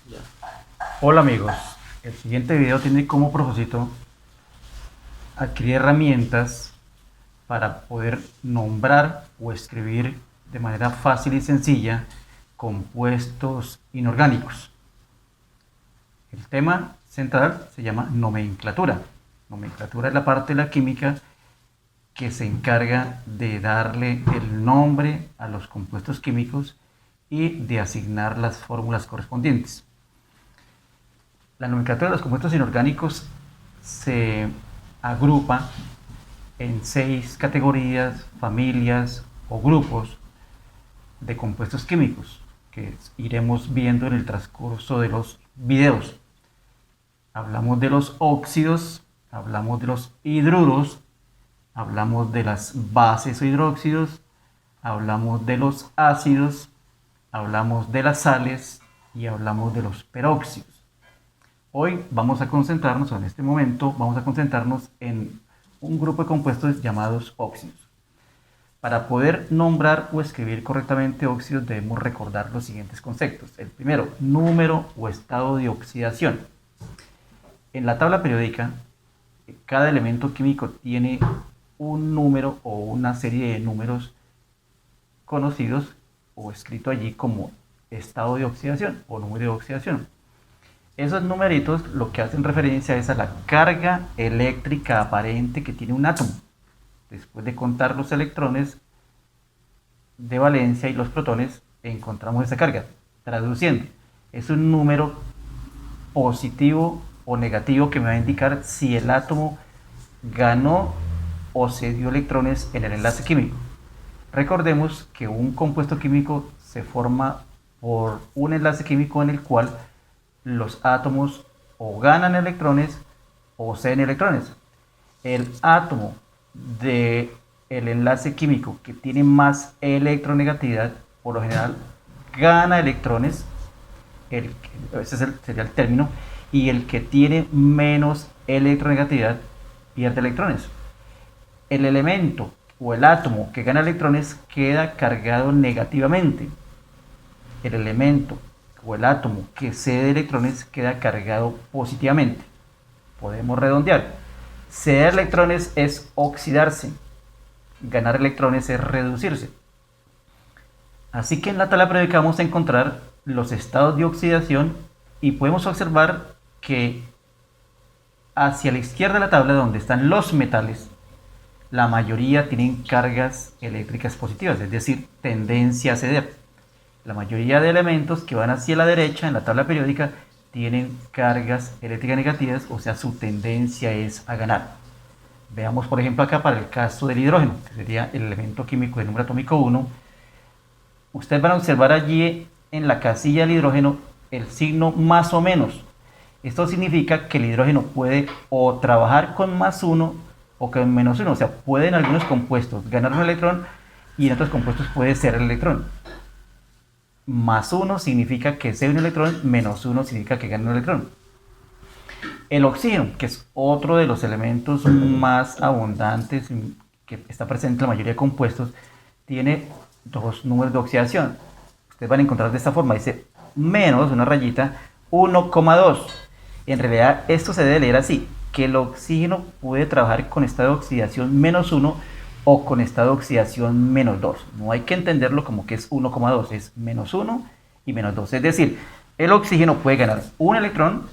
Ya. Hola amigos, el siguiente video tiene como propósito adquirir herramientas para poder nombrar o escribir de manera fácil y sencilla compuestos inorgánicos. El tema central se llama nomenclatura. Nomenclatura es la parte de la química que se encarga de darle el nombre a los compuestos químicos y de asignar las fórmulas correspondientes. La nomenclatura de los compuestos inorgánicos se agrupa en 6 categorías, familias o grupos de compuestos químicos que iremos viendo en el transcurso de los videos. Hablamos de los óxidos, hablamos de los hidruros, hablamos de las bases o hidróxidos, hablamos de los ácidos, hablamos de las sales y hablamos de los peróxidos. Hoy vamos a concentrarnos, o en este momento, vamos a concentrarnos en un grupo de compuestos llamados óxidos. Para poder nombrar o escribir correctamente óxidos debemos recordar los siguientes conceptos. El primero, número o estado de oxidación. En la tabla periódica, cada elemento químico tiene un número o una serie de números conocidos o escrito allí como estado de oxidación o número de oxidación. Esos numeritos lo que hacen referencia es a la carga eléctrica aparente que tiene un átomo. Después de contar los electrones de valencia y los protones, encontramos esa carga. Traduciendo, es un número positivo o negativo que me va a indicar si el átomo ganó o cedió electrones en el enlace químico. Recordemos que un compuesto químico se forma por un enlace químico en el cual los átomos o ganan electrones o ceden electrones. El átomo del enlace químico que tiene más electronegatividad, por lo general, gana electrones, ese sería el término, y el que tiene menos electronegatividad pierde electrones. El elemento o el átomo que gana electrones queda cargado negativamente. El elemento o el átomo que cede electrones queda cargado positivamente. Podemos redondear. Ceder electrones es oxidarse. Ganar electrones es reducirse. Así que en la tabla periódica vamos a encontrar los estados de oxidación y podemos observar que hacia la izquierda de la tabla, donde están los metales, la mayoría tienen cargas eléctricas positivas, es decir, tendencia a ceder. La mayoría de elementos que van hacia la derecha en la tabla periódica tienen cargas eléctricas negativas, o sea, su tendencia es a ganar. Veamos, por ejemplo, acá para el caso del hidrógeno, que sería el elemento químico de número atómico 1. Ustedes van a observar allí en la casilla del hidrógeno el signo más o menos. Esto significa que el hidrógeno puede o trabajar con +1 o con -1. O sea, puede en algunos compuestos ganar un electrón y en otros compuestos puede ser el electrón. +1 significa que cede un electrón, -1 significa que gana un electrón. El oxígeno, que es otro de los elementos más abundantes que está presente en la mayoría de compuestos, tiene dos números de oxidación. Ustedes van a encontrar de esta forma, dice menos una rayita 1,2. En realidad esto se debe leer así, que el oxígeno puede trabajar con estado de oxidación -1 o con estado de oxidación -2. No hay que entenderlo como que es 1,2, es -1 y -2. Es decir, el oxígeno puede ganar un electrón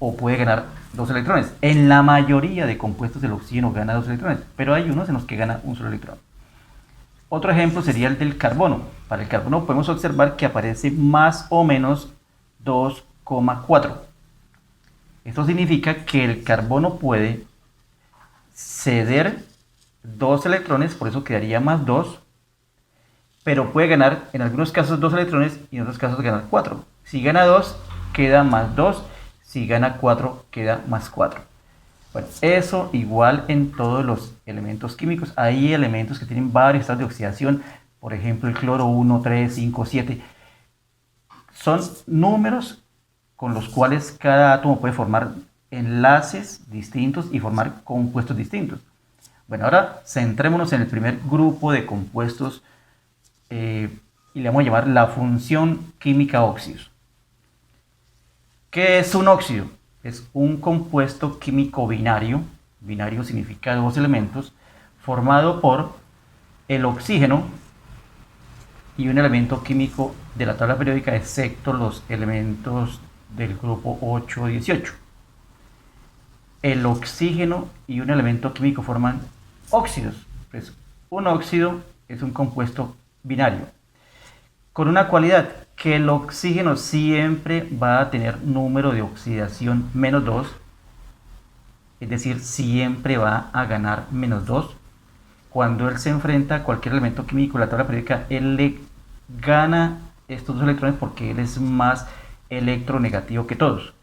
o puede ganar dos electrones. En la mayoría de compuestos el oxígeno gana dos electrones, pero hay unos en los que gana un solo electrón. Otro ejemplo sería el del carbono. Para el carbono podemos observar que aparece más o menos 2,4. Esto significa que el carbono puede ceder dos electrones, por eso quedaría +2, pero puede ganar en algunos casos dos electrones y en otros casos ganar 4. Si gana 2, queda +2, si gana 4, queda +4. Bueno, eso igual en todos los elementos químicos. Hay elementos que tienen varios estados de oxidación, por ejemplo el cloro 1, 3, 5, 7. Son números con los cuales cada átomo puede formar enlaces distintos y formar compuestos distintos. Bueno, ahora centrémonos en el primer grupo de compuestos y le vamos a llamar la función química óxidos. ¿Qué es un óxido? Es un compuesto químico binario, binario significa dos elementos, formado por el oxígeno y un elemento químico de la tabla periódica, excepto los elementos del grupo 8 o 18. El oxígeno y un elemento químico forman óxidos. Pues un óxido es un compuesto binario con una cualidad, que el oxígeno siempre va a tener número de oxidación -2, es decir, siempre va a ganar -2. Cuando él se enfrenta a cualquier elemento químico de la tabla periódica, él le gana estos dos electrones porque él es más electronegativo que todos.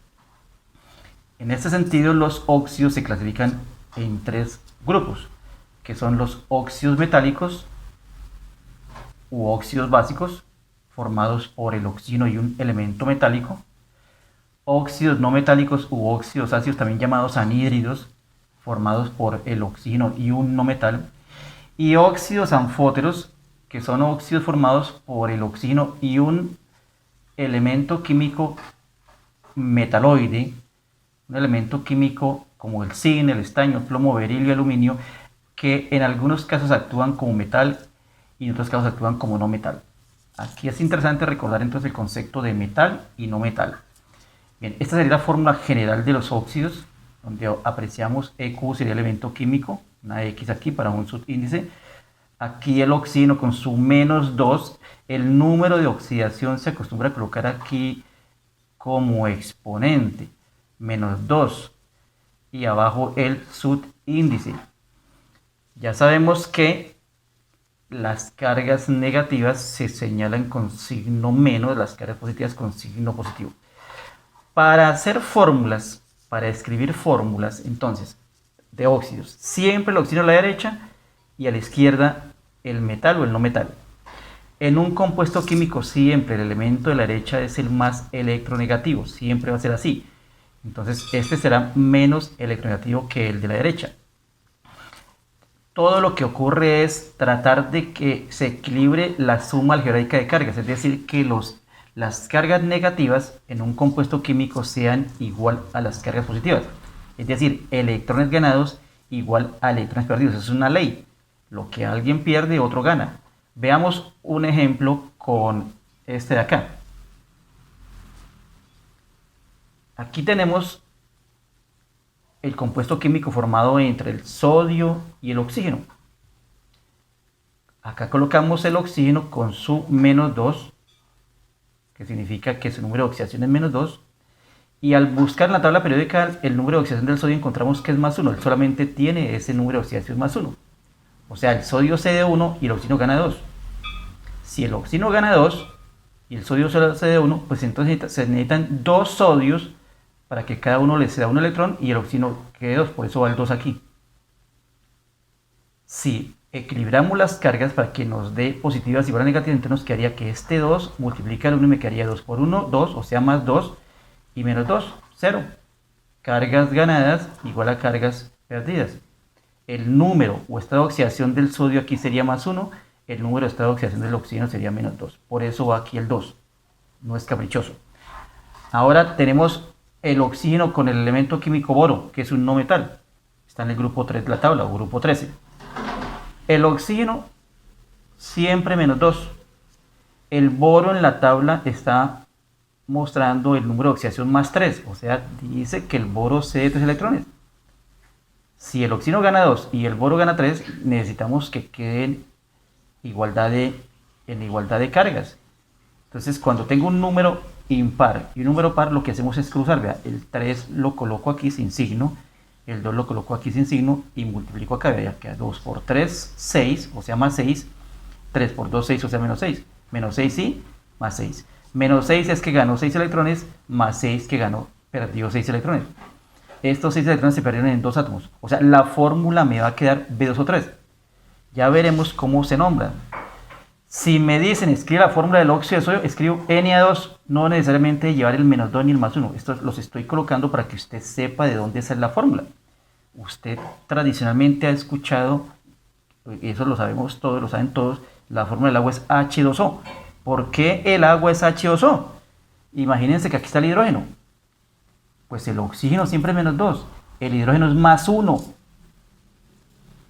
En este sentido, los óxidos se clasifican en tres grupos, que son los óxidos metálicos u óxidos básicos, formados por el oxígeno y un elemento metálico; óxidos no metálicos u óxidos ácidos, también llamados anhídridos, formados por el oxígeno y un no metal; y óxidos anfóteros, que son óxidos formados por el oxígeno y un elemento químico metaloide, un elemento químico como el zinc, el estaño, el plomo, berilio y aluminio, que en algunos casos actúan como metal y en otros casos actúan como no metal. Aquí es interesante recordar entonces el concepto de metal y no metal. Bien, esta sería la fórmula general de los óxidos, donde apreciamos EQ sería el elemento químico, una X aquí para un subíndice. Aquí el oxígeno con su -2, el número de oxidación se acostumbra a colocar aquí como exponente, -2, y abajo el subíndice. Ya sabemos que las cargas negativas se señalan con signo menos, las cargas positivas con signo positivo. Para hacer fórmulas, para escribir fórmulas, entonces, de óxidos, siempre el oxígeno a la derecha y a la izquierda el metal o el no metal. En un compuesto químico siempre el elemento de la derecha es el más electronegativo, siempre va a ser así. Entonces este será menos electronegativo que el de la derecha. Todo lo que ocurre es tratar de que se equilibre la suma algebraica de cargas, es decir, que las cargas negativas en un compuesto químico sean igual a las cargas positivas. Es decir, electrones ganados igual a electrones perdidos. Es una ley. Lo que alguien pierde, otro gana. Veamos un ejemplo con este de acá. Aquí tenemos el compuesto químico formado entre el sodio y el oxígeno. Acá colocamos el oxígeno con su -2, que significa que su número de oxidación es -2. Y al buscar en la tabla periódica el número de oxidación del sodio, encontramos que es +1. Él solamente tiene ese número de oxidación +1. O sea, el sodio cede 1 y el oxígeno gana 2. Si el oxígeno gana 2 y el sodio solo cede 1, pues entonces se necesitan dos sodios para que cada uno le ceda un electrón y el oxígeno quede 2, por eso va el 2 aquí. Si equilibramos las cargas para que nos dé positivas igual a negativas, entonces nos quedaría que este 2 multiplica el 1 y me quedaría 2 por 1, 2, o sea +2, y -2, 0. Cargas ganadas igual a cargas perdidas. El número o estado de oxidación del sodio aquí sería +1, el número de estado de oxidación del oxígeno sería -2. Por eso va aquí el 2, no es caprichoso. Ahora tenemos el oxígeno con el elemento químico boro, que es un no metal. Está en el grupo 3 de la tabla, o grupo 13. El oxígeno siempre -2. El boro en la tabla está mostrando el número de oxidación +3, o sea, dice que el boro cede 3 electrones. Si el oxígeno gana 2 y el boro gana 3, necesitamos que queden en igualdad de cargas. Entonces, cuando tengo un número impar y un número par, lo que hacemos es cruzar. Vea, el 3 lo coloco aquí sin signo, el 2 lo coloco aquí sin signo y multiplico acá. Vea, queda 2 por 3, 6, o sea +6. 3 por 2, 6, o sea -6. -6 sí, +6. -6 es que ganó 6 electrones, +6 que ganó, perdió 6 electrones. Estos 6 electrones se perdieron en 2 átomos. O sea, la fórmula me va a quedar B2O3. Ya veremos cómo se nombra. Si me dicen escribe la fórmula del óxido de sodio, escribo Na2, no necesariamente llevar el -2 ni el +1. Estos los estoy colocando para que usted sepa de dónde sale la fórmula. Usted tradicionalmente ha escuchado, eso lo sabemos todos, lo saben todos, la fórmula del agua es H2O. ¿Por qué el agua es H2O? Imagínense que aquí está el hidrógeno. Pues el oxígeno siempre es -2, el hidrógeno es +1.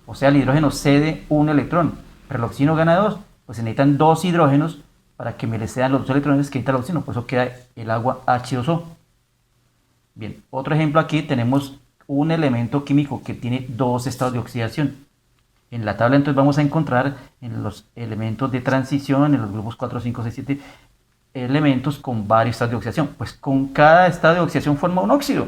O sea, el hidrógeno cede un electrón, pero el oxígeno gana 2. Pues se necesitan 2 hidrógenos para que me le cedan los 2 electrones que necesita el oxígeno. Por eso queda el agua H2O. Bien, otro ejemplo aquí tenemos un elemento químico que tiene 2 estados de oxidación. En la tabla entonces vamos a encontrar en los elementos de transición, en los grupos 4, 5, 6, 7, elementos con varios estados de oxidación. Pues con cada estado de oxidación forma un óxido.